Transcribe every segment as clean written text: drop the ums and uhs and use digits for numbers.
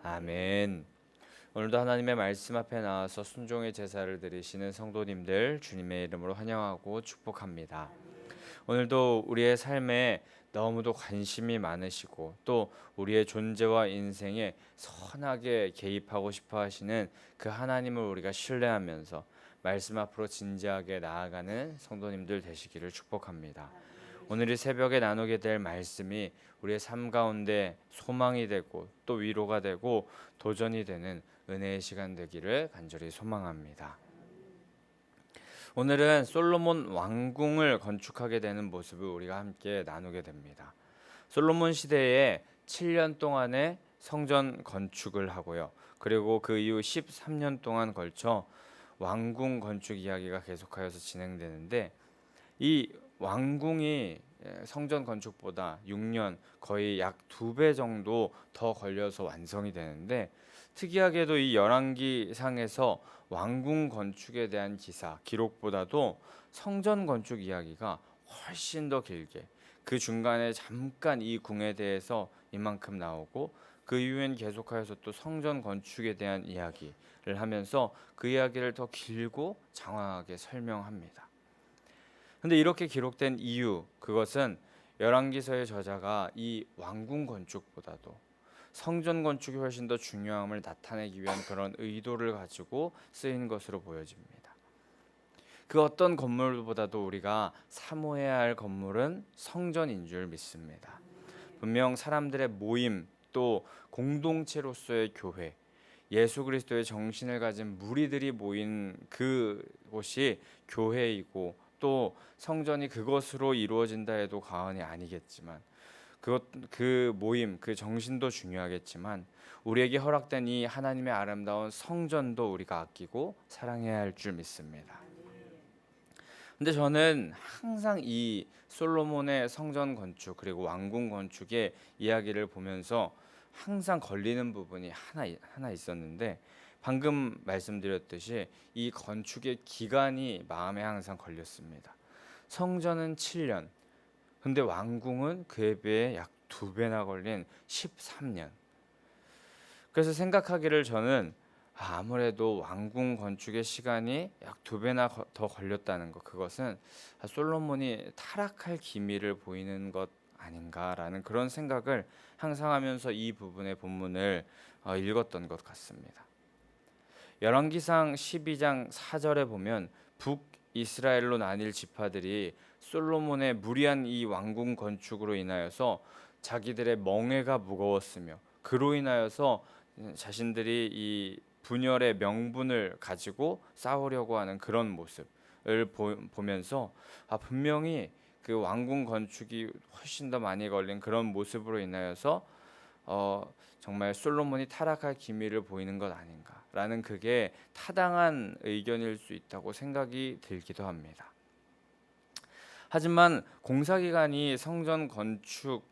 아멘. 오늘도 하나님의 말씀 앞에 나와서 순종의 제사를 드리시는 성도님들 주님의 이름으로 환영하고 축복합니다. 오늘도 우리의 삶에 너무도 관심이 많으시고 또 우리의 존재와 인생에 선하게 개입하고 싶어 하시는 그 하나님을 우리가 신뢰하면서 말씀 앞으로 진지하게 나아가는 성도님들 되시기를 축복합니다. 오늘 이 새벽에 나누게 될 말씀이 우리의 삶 가운데 소망이 되고 또 위로가 되고 도전이 되는 은혜의 시간 되기를 간절히 소망합니다. 오늘은 솔로몬 왕궁을 건축하게 되는 모습을 우리가 함께 나누게 됩니다. 솔로몬 시대에 7년 동안의 성전 건축을 하고요. 그리고 그 이후 13년 동안 걸쳐 왕궁 건축 이야기가 계속하여서 진행되는데 이 왕궁이 성전 건축보다 6년 거의 약 2배 정도 더 걸려서 완성이 되는데 특이하게도 이 열왕기상에서 왕궁 건축에 대한 기록보다도 성전 건축 이야기가 훨씬 더 길게 그 중간에 잠깐 이 궁에 대해서 이만큼 나오고 그 이후엔 계속하여서 또 성전 건축에 대한 이야기를 하면서 그 이야기를 더 길고 장황하게 설명합니다. 근데 이렇게 기록된 이유, 그것은 열왕기서의 저자가 이 왕궁 건축보다도 성전 건축이 훨씬 더 중요함을 나타내기 위한 그런 의도를 가지고 쓰인 것으로 보여집니다. 그 어떤 건물보다도 우리가 사모해야 할 건물은 성전인 줄 믿습니다. 분명 사람들의 모임 또 공동체로서의 교회, 예수 그리스도의 정신을 가진 무리들이 모인 그곳이 교회이고 또 성전이 그것으로 이루어진다 해도 과언이 아니겠지만 그 모임, 그 정신도 중요하겠지만 우리에게 허락된 이 하나님의 아름다운 성전도 우리가 아끼고 사랑해야 할 줄 믿습니다. 근데 저는 항상 이 솔로몬의 성전 건축 그리고 왕궁 건축의 이야기를 보면서 항상 걸리는 부분이 하나 있었는데 방금 말씀드렸듯이 이 건축의 기간이 마음에 항상 걸렸습니다. 성전은 7년, 근데 왕궁은 그에 비해 약 2배나 걸린 13년. 그래서 생각하기를 저는 아무래도 왕궁 건축의 시간이 약 2배나 더 걸렸다는 것, 그것은 솔로몬이 타락할 기미를 보이는 것 아닌가라는 그런 생각을 항상 하면서 이 부분의 본문을 읽었던 것 같습니다. 열왕기상 12장 4절에 보면 북이스라엘로 나뉠 지파들이 솔로몬의 무리한 이 왕궁 건축으로 인하여서 자기들의 멍에가 무거웠으며 그로 인하여서 자신들이 이 분열의 명분을 가지고 싸우려고 하는 그런 모습을 보면서 분명히 그 왕궁 건축이 훨씬 더 많이 걸린 그런 모습으로 인하여서 정말 솔로몬이 타락할 기미를 보이는 것 아닌가라는 그게 타당한 의견일 수 있다고 생각이 들기도 합니다. 하지만 공사 기간이 성전 건축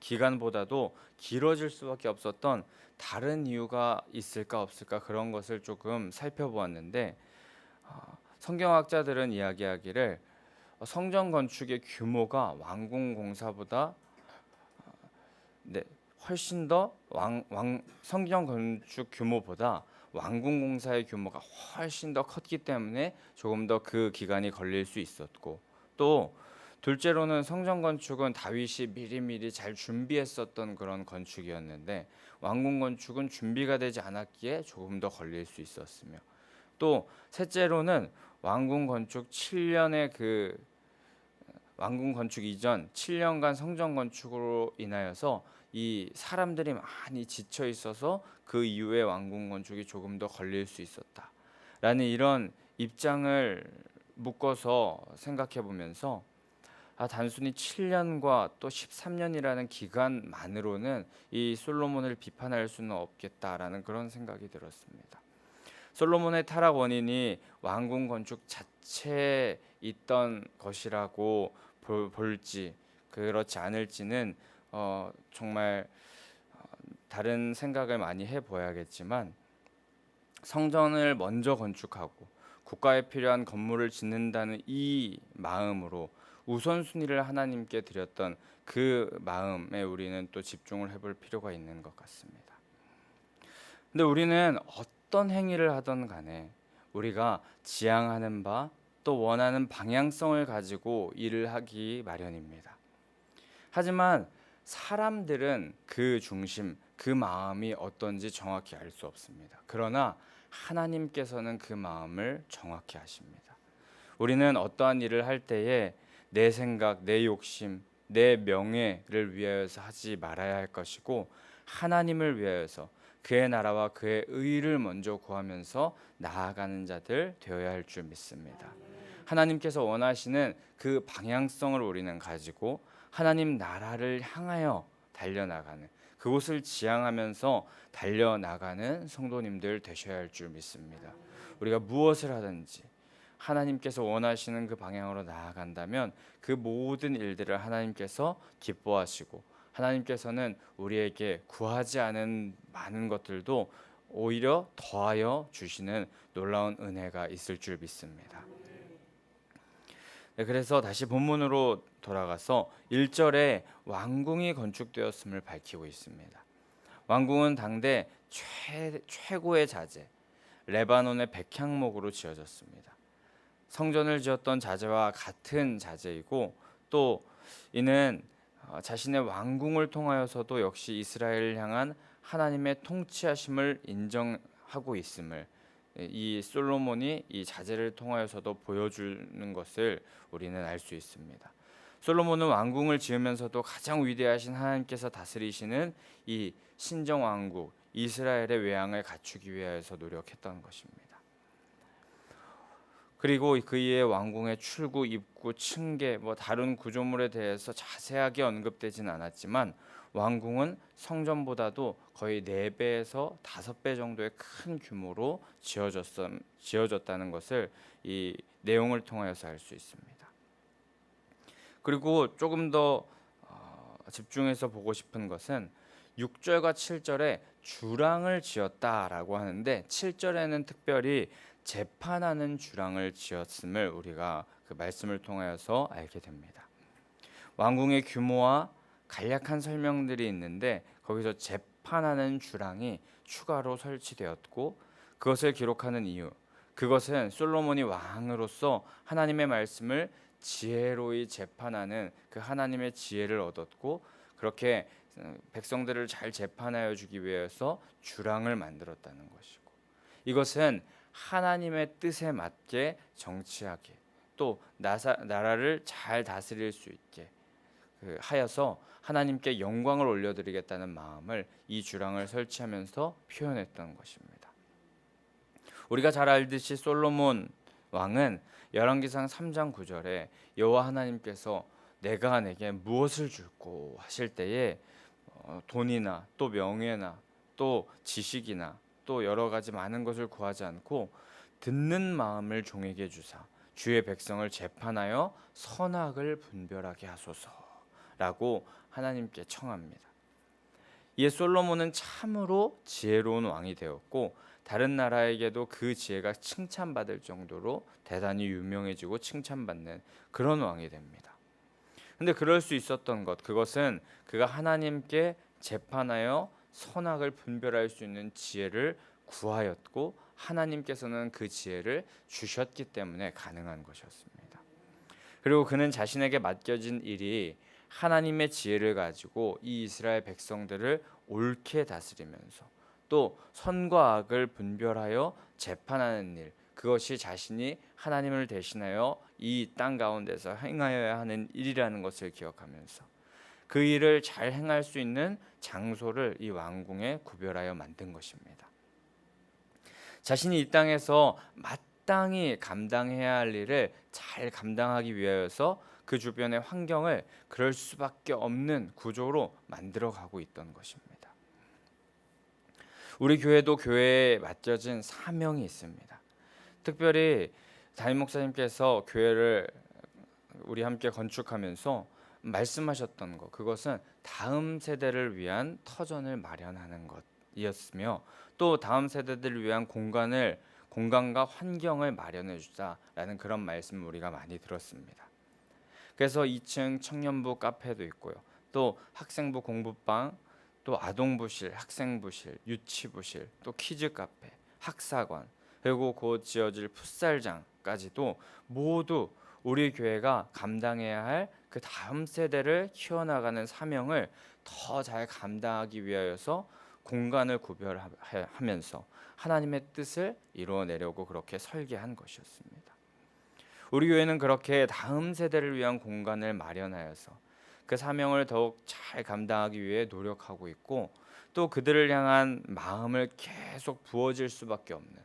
기간보다도 길어질 수밖에 없었던 다른 이유가 있을까 없을까 그런 것을 조금 살펴보았는데 성경학자들은 이야기하기를 성전 건축의 규모가 왕궁 공사보다 훨씬 더 성전 건축 규모보다 왕궁 공사의 규모가 훨씬 더 컸기 때문에 조금 더 그 기간이 걸릴 수 있었고 또 둘째로는 성전 건축은 다윗이 미리미리 잘 준비했었던 그런 건축이었는데 왕궁 건축은 준비가 되지 않았기에 조금 더 걸릴 수 있었으며 또 셋째로는 왕궁 건축 7년의 그 왕궁 건축 이전 7년간 성전 건축으로 인하여서 이 사람들이 많이 지쳐 있어서 그 이후에 왕궁 건축이 조금 더 걸릴 수 있었다라는 이런 입장을 묶어서 생각해 보면서 단순히 7년과 또 13년이라는 기간만으로는 이 솔로몬을 비판할 수는 없겠다라는 그런 생각이 들었습니다. 솔로몬의 타락 원인이 왕궁 건축 자체에 있던 것이라고 볼지 그렇지 않을지는 정말 다른 생각을 많이 해보야겠지만 성전을 먼저 건축하고 국가에 필요한 건물을 짓는다는 이 마음으로 우선순위를 하나님께 드렸던 그 마음에 우리는 또 집중을 해볼 필요가 있는 것 같습니다. 근데 우리는 어떤 행위를 하던 간에 우리가 지향하는 바 또 원하는 방향성을 가지고 일을 하기 마련입니다. 하지만 사람들은 그 중심, 그 마음이 어떤지 정확히 알 수 없습니다. 그러나 하나님께서는 그 마음을 정확히 아십니다. 우리는 어떠한 일을 할 때에 내 생각, 내 욕심, 내 명예를 위하여서 하지 말아야 할 것이고 하나님을 위하여서 그의 나라와 그의 의를 먼저 구하면서 나아가는 자들 되어야 할 줄 믿습니다. 하나님께서 원하시는 그 방향성을 우리는 가지고 하나님 나라를 향하여 달려나가는, 그곳을 지향하면서 달려나가는 성도님들 되셔야 할 줄 믿습니다. 우리가 무엇을 하든지 하나님께서 원하시는 그 방향으로 나아간다면 그 모든 일들을 하나님께서 기뻐하시고 하나님께서는 우리에게 구하지 않은 많은 것들도 오히려 더하여 주시는 놀라운 은혜가 있을 줄 믿습니다. 네, 그래서 다시 본문으로 돌아가서 1절에 왕궁이 건축되었음을 밝히고 있습니다. 왕궁은 당대 최고의 자재, 레바논의 백향목으로 지어졌습니다. 성전을 지었던 자재와 같은 자재이고 또 이는 자신의 왕궁을 통하여서도 역시 이스라엘을 향한 하나님의 통치하심을 인정하고 있음을 이 솔로몬이 이 자재를 통하여서도 보여주는 것을 우리는 알 수 있습니다. 솔로몬은 왕궁을 지으면서도 가장 위대하신 하나님께서 다스리시는 이 신정 왕국 이스라엘의 외양을 갖추기 위해서 노력했던 것입니다. 그리고 그의 왕궁의 출구, 입구, 층계, 다른 구조물에 대해서 자세하게 언급되진 않았지만 왕궁은 성전보다도 거의 4배에서 5배 정도의 큰 규모로 지어졌다는 것을 이 내용을 통하여서 알 수 있습니다. 그리고 조금 더 집중해서 보고 싶은 것은 6절과 7절에 주랑을 지었다라고 하는데 7절에는 특별히 재판하는 주랑을 지었음을 우리가 그 말씀을 통하여서 알게 됩니다. 왕궁의 규모와 간략한 설명들이 있는데 거기서 재판하는 주랑이 추가로 설치되었고 그것을 기록하는 이유, 그것은 솔로몬이 왕으로서 하나님의 말씀을 지혜로이 재판하는 그 하나님의 지혜를 얻었고 그렇게 백성들을 잘 재판하여 주기 위해서 주랑을 만들었다는 것이고 이것은 하나님의 뜻에 맞게 정치하게 또 나라를 잘 다스릴 수 있게 하여서 하나님께 영광을 올려드리겠다는 마음을 이 주랑을 설치하면서 표현했던 것입니다. 우리가 잘 알듯이 솔로몬 왕은 열왕기상 3장 9절에 여호와 하나님께서 내가 내게 무엇을 줄고 하실 때에 돈이나 또 명예나 또 지식이나 또 여러 가지 많은 것을 구하지 않고 듣는 마음을 종에게 주사 주의 백성을 재판하여 선악을 분별하게 하소서라고 하나님께 청합니다. 이에 솔로몬은 참으로 지혜로운 왕이 되었고 다른 나라에게도 그 지혜가 칭찬받을 정도로 대단히 유명해지고 칭찬받는 그런 왕이 됩니다. 근데 그럴 수 있었던 그것은 그가 하나님께 재판하여 선악을 분별할 수 있는 지혜를 구하였고 하나님께서는 그 지혜를 주셨기 때문에 가능한 것이었습니다. 그리고 그는 자신에게 맡겨진 일이 하나님의 지혜를 가지고 이 이스라엘 백성들을 옳게 다스리면서 또 선과 악을 분별하여 재판하는 일, 그것이 자신이 하나님을 대신하여 이 땅 가운데서 행하여야 하는 일이라는 것을 기억하면서 그 일을 잘 행할 수 있는 장소를 이 왕궁에 구별하여 만든 것입니다. 자신이 이 땅에서 마땅히 감당해야 할 일을 잘 감당하기 위하여서 그 주변의 환경을 그럴 수밖에 없는 구조로 만들어가고 있던 것입니다. 우리 교회도 교회에 맡겨진 사명이 있습니다. 특별히 담임 목사님께서 교회를 우리 함께 건축하면서 말씀하셨던 것, 그것은 다음 세대를 위한 터전을 마련하는 것이었으며 또 다음 세대들을 위한 공간과 환경을 마련해 주자라는 그런 말씀을 우리가 많이 들었습니다. 그래서 2층 청년부 카페도 있고요. 또 학생부 공부방, 또 아동부실, 학생부실, 유치부실, 또 키즈카페, 학사관, 그리고 곧 지어질 풋살장까지도 모두 우리 교회가 감당해야 할 그 다음 세대를 키워나가는 사명을 더 잘 감당하기 위하여서 공간을 구별하면서 하나님의 뜻을 이루어내려고 그렇게 설계한 것이었습니다. 우리 교회는 그렇게 다음 세대를 위한 공간을 마련하여서 그 사명을 더욱 잘 감당하기 위해 노력하고 있고, 또 그들을 향한 마음을 계속 부어질 수밖에 없는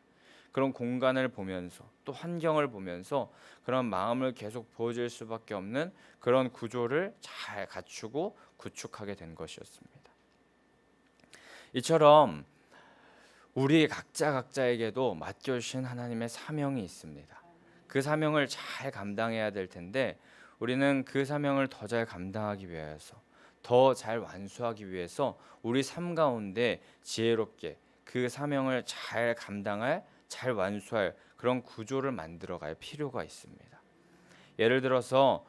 그런 공간을 보면서, 또 환경을 보면서 그런 마음을 계속 부어질 수밖에 없는 그런 구조를 잘 갖추고 구축하게 된 것이었습니다. 이처럼 우리 각자에게도 맡겨주신 하나님의 사명이 있습니다. 그 사명을 잘 감당해야 될 텐데, 우리는 그 사명을 더 잘 감당하기 위해서, 더 잘 완수하기 위해서 우리 삶 가운데 지혜롭게 그 사명을 잘 감당할, 잘 완수할 그런 구조를 만들어갈 필요가 있습니다. 예를 들어서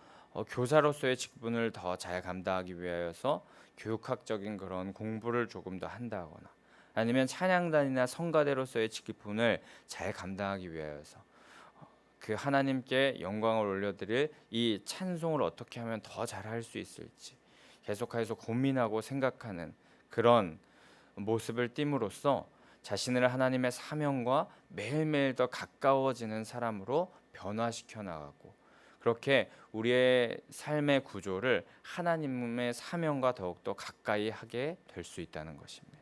교사로서의 직분을 더 잘 감당하기 위하여서 교육학적인 그런 공부를 조금 더 한다거나, 아니면 찬양단이나 성가대로서의 직분을 잘 감당하기 위하여서 그 하나님께 영광을 올려드릴 이 찬송을 어떻게 하면 더 잘할 수 있을지 계속해서 고민하고 생각하는 그런 모습을 띠므로써 자신을 하나님의 사명과 매일매일 더 가까워지는 사람으로 변화시켜 나가고, 그렇게 우리의 삶의 구조를 하나님의 사명과 더욱더 가까이 하게 될 수 있다는 것입니다.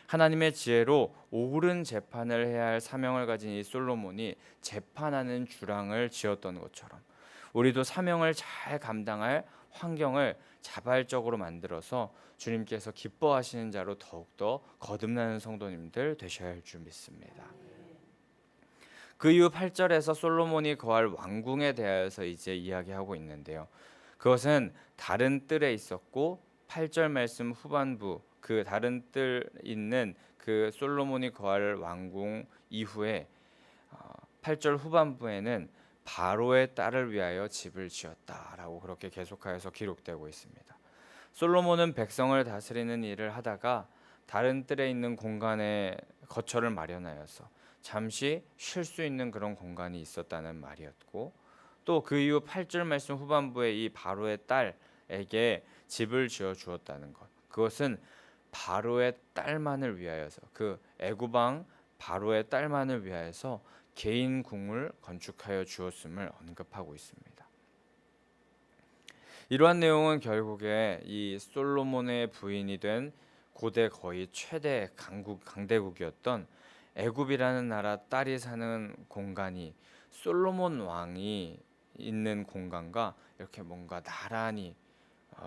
하나님의 지혜로 옳은 재판을 해야 할 사명을 가진 이 솔로몬이 재판하는 주랑을 지었던 것처럼, 우리도 사명을 잘 감당할 환경을 자발적으로 만들어서 주님께서 기뻐하시는 자로 더욱더 거듭나는 성도님들 되셔야 할 줄 믿습니다. 그 이후 8절에서 솔로몬이 거할 왕궁에 대하여서 이제 이야기하고 있는데요. 그것은 다른 뜰에 있었고, 8절 말씀 후반부 그 다른 뜰 있는 그 솔로몬이 거할 왕궁 이후에 8절 후반부에는 바로의 딸을 위하여 집을 지었다라고 그렇게 계속하여서 기록되고 있습니다. 솔로몬은 백성을 다스리는 일을 하다가 다른 뜰에 있는 공간에 거처를 마련하여서 잠시 쉴 수 있는 그런 공간이 있었다는 말이었고, 또 그 이후 8절 말씀 후반부에 이 바로의 딸에게 집을 지어 주었다는 것, 그것은 바로의 딸만을 위하여서, 그 애굽왕 바로의 딸만을 위하여서 개인 궁을 건축하여 주었음을 언급하고 있습니다. 이러한 내용은 결국에 이 솔로몬의 부인이 된 고대 거의 최대 강대국이었던 애굽이라는 나라 딸이 사는 공간이 솔로몬 왕이 있는 공간과 이렇게 뭔가 나란히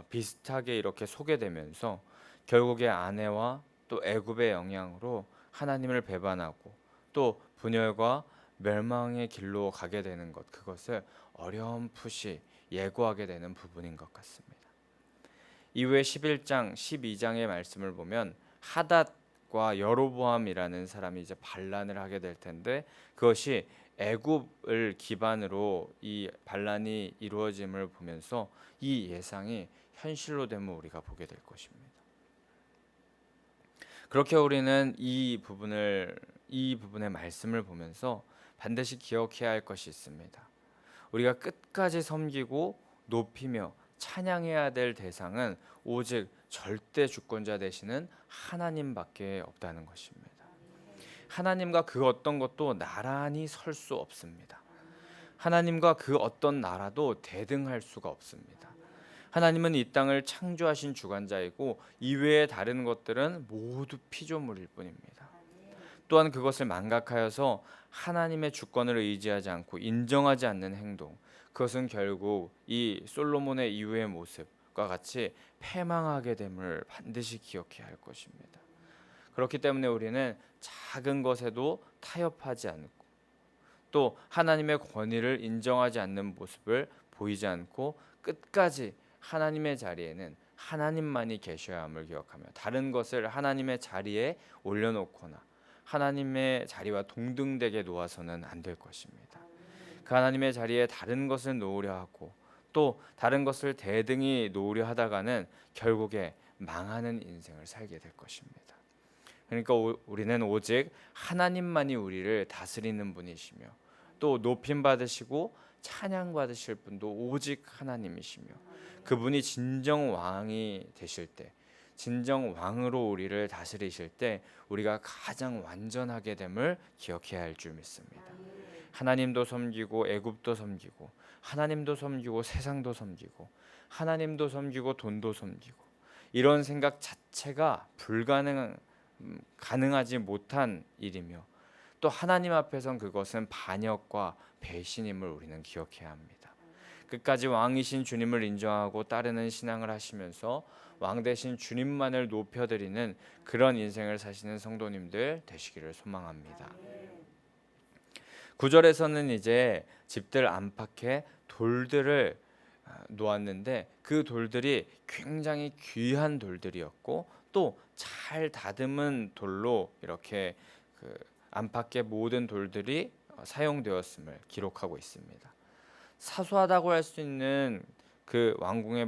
비슷하게 이렇게 소개되면서 결국에 아내와 또 애굽의 영향으로 하나님을 배반하고 또 분열과 멸망의 길로 가게 되는 것, 그것을 어렴풋이 예고하게 되는 부분인 것 같습니다. 이후에 11장, 12장의 말씀을 보면 하닷과 여로보암이라는 사람이 이제 반란을 하게 될 텐데, 그것이 애굽을 기반으로 이 반란이 이루어짐을 보면서 이 예상이 현실로 되면 우리가 보게 될 것입니다. 그렇게 우리는 이 부분의 말씀을 보면서 반드시 기억해야 할 것이 있습니다. 우리가 끝까지 섬기고 높이며 찬양해야 될 대상은 오직 절대 주권자 되시는 하나님밖에 없다는 것입니다. 하나님과 그 어떤 것도 나란히 설 수 없습니다. 하나님과 그 어떤 나라도 대등할 수가 없습니다. 하나님은 이 땅을 창조하신 주관자이고 이외의 다른 것들은 모두 피조물일 뿐입니다. 또한 그것을 망각하여서 하나님의 주권을 의지하지 않고 인정하지 않는 행동, 그것은 결국 이 솔로몬의 이후의 모습과 같이 패망하게 됨을 반드시 기억해야 할 것입니다. 그렇기 때문에 우리는 작은 것에도 타협하지 않고, 또 하나님의 권위를 인정하지 않는 모습을 보이지 않고 끝까지 하나님의 자리에는 하나님만이 계셔야 함을 기억하며, 다른 것을 하나님의 자리에 올려놓거나 하나님의 자리와 동등되게 놓아서는 안 될 것입니다. 그 하나님의 자리에 다른 것을 놓으려 하고 또 다른 것을 대등히 놓으려 하다가는 결국에 망하는 인생을 살게 될 것입니다. 그러니까 우리는 오직 하나님만이 우리를 다스리는 분이시며 또 높임 받으시고 찬양 받으실 분도 오직 하나님이시며 그분이 진정 왕이 되실 때, 진정 왕으로 우리를 다스리실 때 우리가 가장 완전하게 됨을 기억해야 할 줄 믿습니다. 하나님도 섬기고 애굽도 섬기고 하나님도 섬기고 세상도 섬기고 하나님도 섬기고 돈도 섬기고 이런 생각 자체가 가능하지 못한 일이며 또 하나님 앞에선 그것은 반역과 배신임을 우리는 기억해야 합니다. 끝까지 왕이신 주님을 인정하고 따르는 신앙을 하시면서 왕 대신 주님만을 높여드리는 그런 인생을 사시는 성도님들 되시기를 소망합니다. 9절에서는 이제 집들 안팎에 돌들을 놓았는데 그 돌들이 굉장히 귀한 돌들이었고 또 잘 다듬은 돌로 이렇게 그 안팎의 모든 돌들이 사용되었음을 기록하고 있습니다. 사소하다고 할 수 있는 그 왕궁의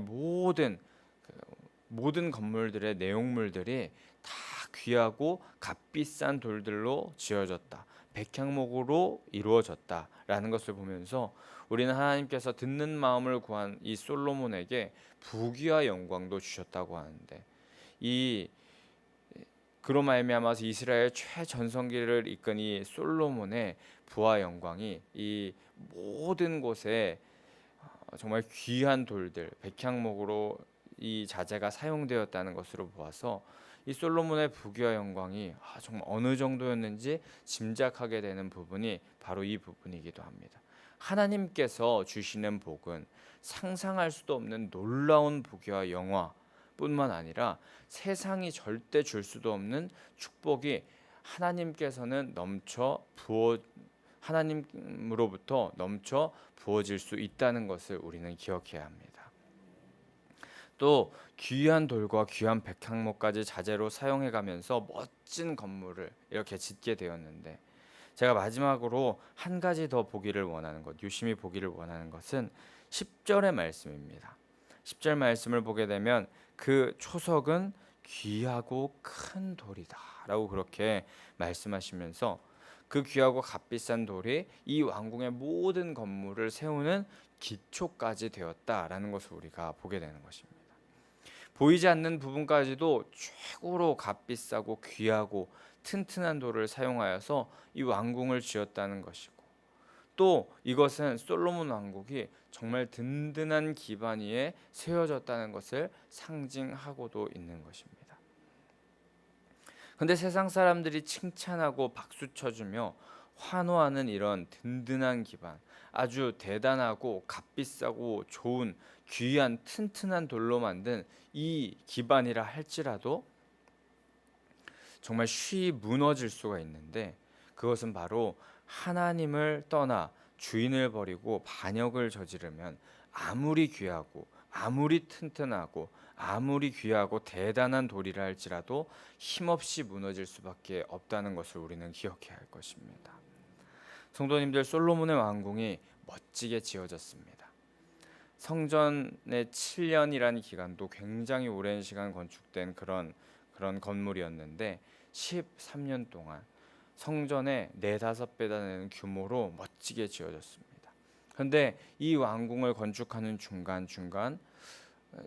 모든 건물들의 내용물들이 다 귀하고 값비싼 돌들로 지어졌다. 백향목으로 이루어졌다라는 것을 보면서 우리는 하나님께서 듣는 마음을 구한 이 솔로몬에게 부귀와 영광도 주셨다고 하는데 그로 말미암아서 이스라엘 최전성기를 이끈 이 솔로몬의 부와 영광이 이 모든 곳에 정말 귀한 돌들, 백향목으로 이 자재가 사용되었다는 것으로 보아서 이 솔로몬의 부귀와 영광이 정말 어느 정도였는지 짐작하게 되는 부분이 바로 이 부분이기도 합니다. 하나님께서 주시는 복은 상상할 수도 없는 놀라운 부귀와 영화뿐만 아니라 세상이 절대 줄 수도 없는 축복이 하나님으로부터 넘쳐 부어질 수 있다는 것을 우리는 기억해야 합니다. 또 귀한 돌과 귀한 백향목까지 자재로 사용해가면서 멋진 건물을 이렇게 짓게 되었는데 제가 마지막으로 한 가지 더 유심히 보기를 원하는 것은 10절의 말씀입니다. 10절 말씀을 보게 되면 그 초석은 귀하고 큰 돌이다 라고 그렇게 말씀하시면서 그 귀하고 값비싼 돌이 이 왕궁의 모든 건물을 세우는 기초까지 되었다라는 것을 우리가 보게 되는 것입니다. 보이지 않는 부분까지도 최고로 값비싸고 귀하고 튼튼한 돌을 사용하여서 이 왕궁을 지었다는 것이고 또 이것은 솔로몬 왕국이 정말 든든한 기반 위에 세워졌다는 것을 상징하고도 있는 것입니다. 그런데 세상 사람들이 칭찬하고 박수 쳐주며 환호하는 이런 든든한 기반, 아주 대단하고 값비싸고 좋은 귀한 튼튼한 돌로 만든 이 기반이라 할지라도 정말 쉬이 무너질 수가 있는데 그것은 바로 하나님을 떠나 주인을 버리고 반역을 저지르면 아무리 귀하고 아무리 튼튼하고 아무리 귀하고 대단한 돌이라 할지라도 힘없이 무너질 수밖에 없다는 것을 우리는 기억해야 할 것입니다. 성도님들, 솔로몬의 왕궁이 멋지게 지어졌습니다. 성전의 7년이라는 기간도 굉장히 오랜 시간 건축된 그런 건물이었는데 13년 동안 성전의 4-5배 되는 규모로 멋지게 지어졌습니다. 그런데 이 왕궁을 건축하는 중간중간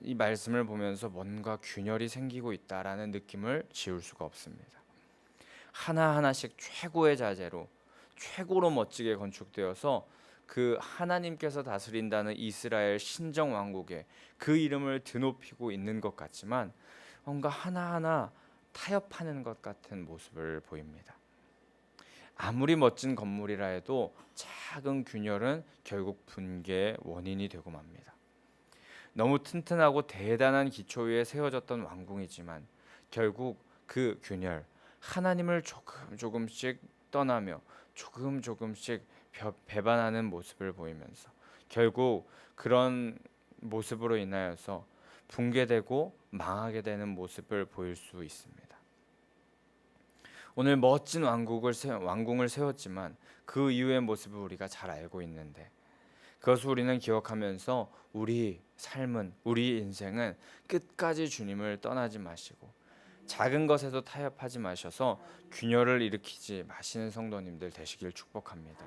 이 말씀을 보면서 뭔가 균열이 생기고 있다라는 느낌을 지울 수가 없습니다. 하나하나씩 최고의 자재로 최고로 멋지게 건축되어서 그 하나님께서 다스린다는 이스라엘 신정 왕국에 그 이름을 드높이고 있는 것 같지만 뭔가 하나하나 타협하는 것 같은 모습을 보입니다. 아무리 멋진 건물이라 해도 작은 균열은 결국 분개의 원인이 되고 맙니다. 너무 튼튼하고 대단한 기초 위에 세워졌던 왕궁이지만 결국 그 균열, 하나님을 조금씩 떠나며 조금씩 배반하는 모습을 보이면서 결국 그런 모습으로 인하여서 붕괴되고 망하게 되는 모습을 보일 수 있습니다. 오늘 멋진 왕궁을 세웠지만 그 이후의 모습을 우리가 잘 알고 있는데 그것을 우리는 기억하면서 우리 삶은, 우리 인생은 끝까지 주님을 떠나지 마시고 작은 것에도 타협하지 마셔서 균열을 일으키지 마시는 성도님들 되시길 축복합니다.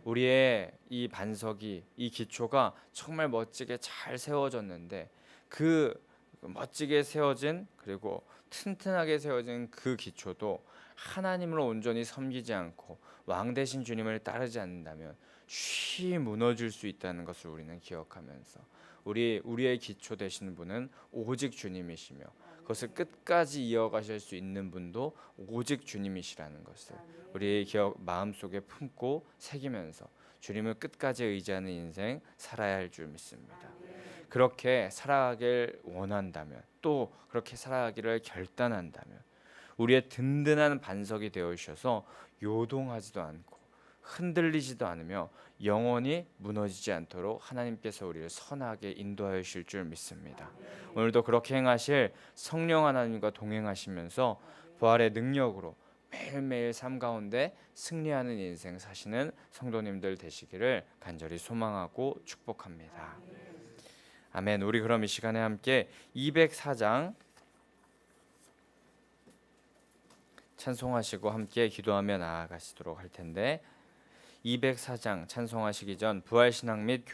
우리의 이 반석이, 이 기초가 정말 멋지게 잘 세워졌는데 그 멋지게 세워진, 그리고 튼튼하게 세워진 그 기초도 하나님을 온전히 섬기지 않고 왕 되신 주님을 따르지 않는다면 쉬 무너질 수 있다는 것을 우리는 기억하면서 우리의 기초 되시는 분은 오직 주님이시며 그것을 끝까지 이어가실 수 있는 분도 오직 주님이시라는 것을 우리의 마음속에 품고 새기면서 주님을 끝까지 의지하는 인생 살아야 할 줄 믿습니다. 그렇게 살아가길 원한다면, 또 그렇게 살아가기를 결단한다면 우리의 든든한 반석이 되어 주셔서 요동하지도 않고 흔들리지도 않으며 영원히 무너지지 않도록 하나님께서 우리를 선하게 인도하여 주실 줄 믿습니다. 오늘도 그렇게 행하실 성령 하나님과 동행하시면서 부활의 능력으로 매일매일 삶 가운데 승리하는 인생 사시는 성도님들 되시기를 간절히 소망하고 축복합니다. 아멘. 우리 그럼 이 시간에 함께 204장 찬송하시고 함께 기도하며 나아가시도록 할 텐데, 204장 찬송하시기 전 부활신앙 및